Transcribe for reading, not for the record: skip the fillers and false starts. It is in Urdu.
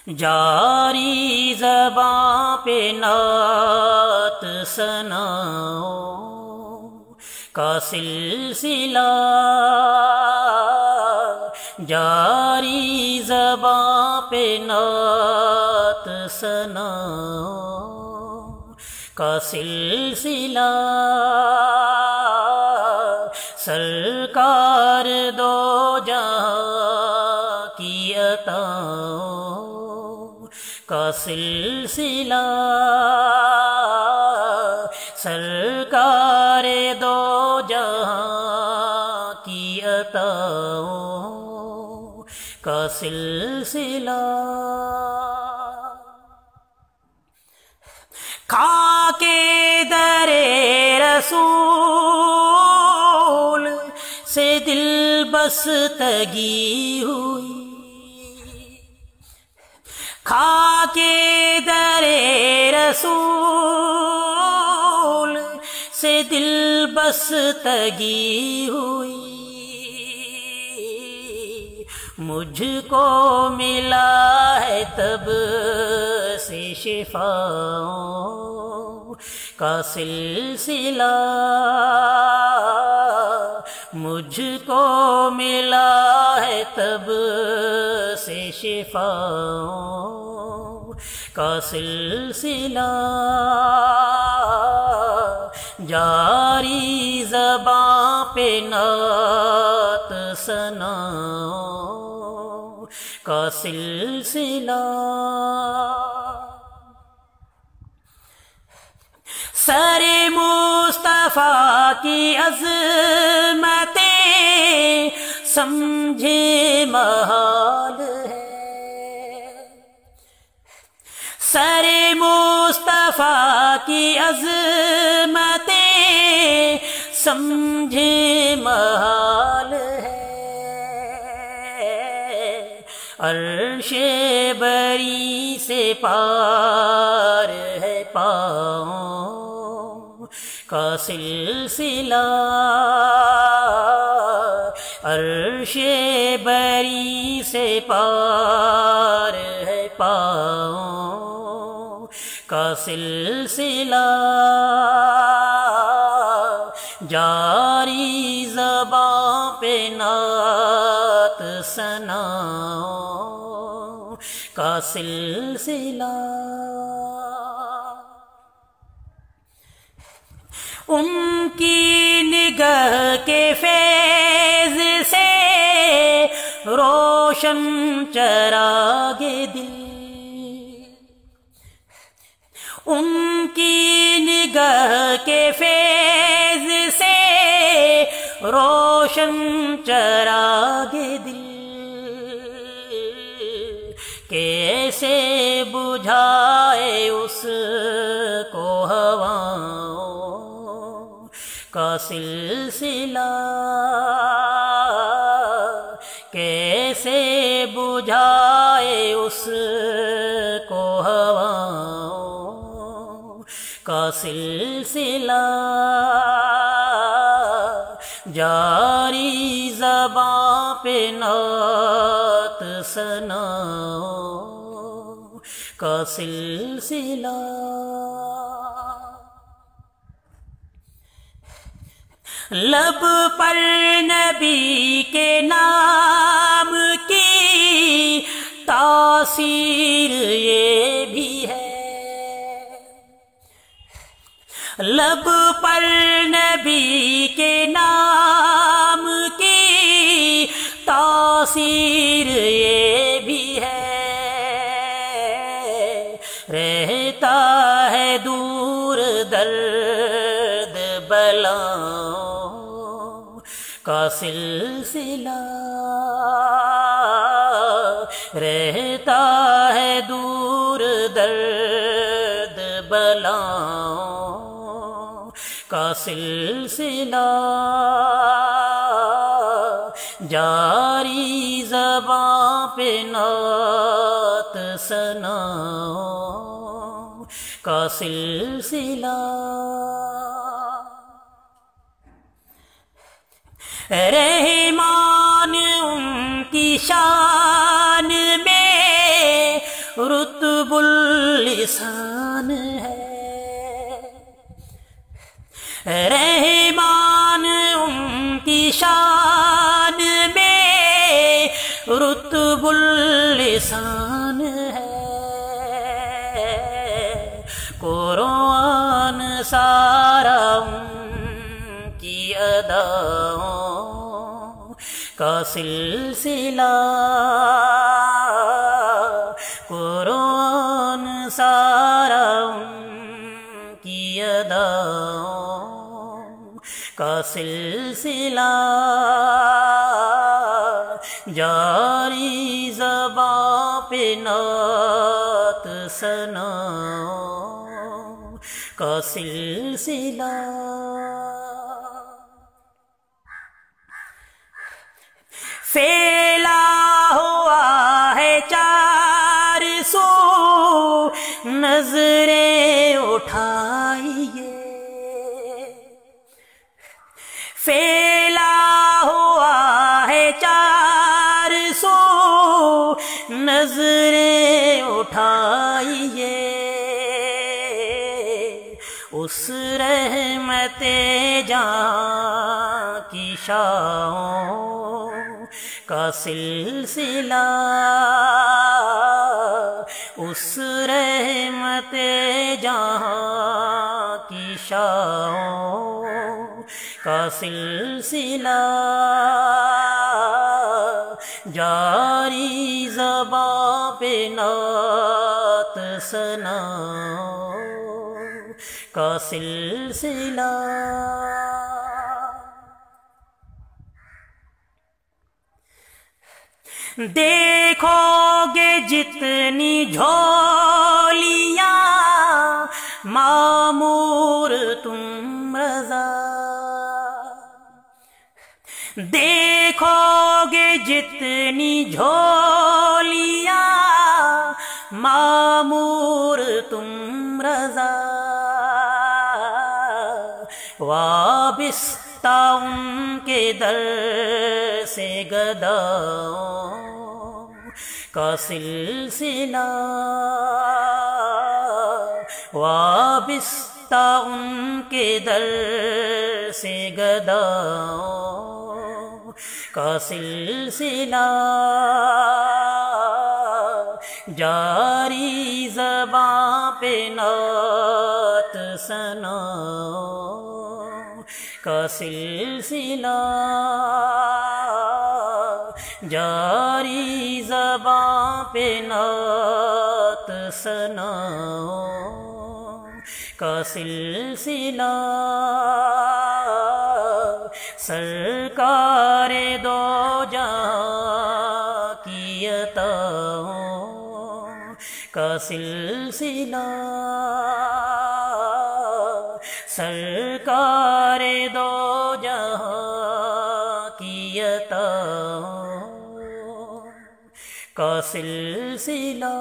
جاری زباں پہ نعت ثناؤ کا سلسلہ، جاری زباں پہ نعت ثناؤ کا سلسلہ، سرکار دو جہاں کی عطاؤں کا سلسلہ، سرکار دو جہاں کی عطاؤں کا سلسلہ، کھا کے در رسول سے دل بستگی ہوئی، کھا کے در رسول سے دل بستگی ہوئی، مجھ کو ملا ہے تب سے شفاؤں کا سلسلہ، مجھ کو ملا ہے تب سے شفاؤں کا سلسلہ، جاری زباں پہ نعت ثناؤں کا سلسلہ، سر مصطفیٰ کی عظمتیں سمجھے محال ہے، سر مصطفیٰ کی عظمتیں سمجھے محال ہے، عرش بری سے پار ہے پاؤں کا سلسلہ، عرش بری سے پار ہے پاؤں کا سلسلہ، جاری زباں پہ نعت ثناؤں کا سلسلہ، ان کی نگاہ کے فیض سے روشن چراغ دل، ان کی نگاہ کے فیض سے روشن چراغ دل، کیسے بجھائے اس کو ہواؤں کا سلسلہ، کیسے بجھائے اس کو ہواؤں کا سلسلہ، جاری زباں پہ نعت ثناؤں کا سلسلہ، لب پر نبی کے نام کی تاثیر یہ بھی ہے، لب پر نبی کے نام کی تاثیر یہ بھی ہے، رہتا ہے دور درد بلاؤں کا سلسلہ، رہتا ہے دور درد بلاؤں کا سلسلہ، جاری زباں پہ نعت ثناؤں کا سلسلہ، رحمان ان کی شان میں اللسان ہے، رحمان ان کی شان میں رتب اللسان ہے، قرآن سارا ان کی اداؤں کا سلسلہ، قرآن سارا ان کی اداؤں کا سلسلہ، جاری زباں پہ نعت ثنا کا سلسلہ، پھیلا ہوا ہے چار سو، نظریں اٹھائیے، پھیلا ہوا ہے چار سو، نظریں اٹھائیے، اس رحمت جاں کی شاہوں کا سلسلہ، اس رحمت جہاں کی شاہوں کا سلسلہ، جاری زباں پہ نعت ثنا کا سلسلہ، دیکھو گے جتنی جھولیاں معمور تم رضا، دیکھو گے جتنی جھولیاں معمور تم رضا، وابستہ ان کے در سے گداؤں کا سلسلہ، وابستہ ان کے در سے گداؤں کا سلسلہ، جاری زباں پہ نعت ثنا کا سلسلہ، جاری زباں پہ نعت ثنا کا سلسلہ، سرکار دو جہاں کی عطاؤں کا سلسلہ، سرکار دو جہاں کی عطاؤں کا سلسلہ۔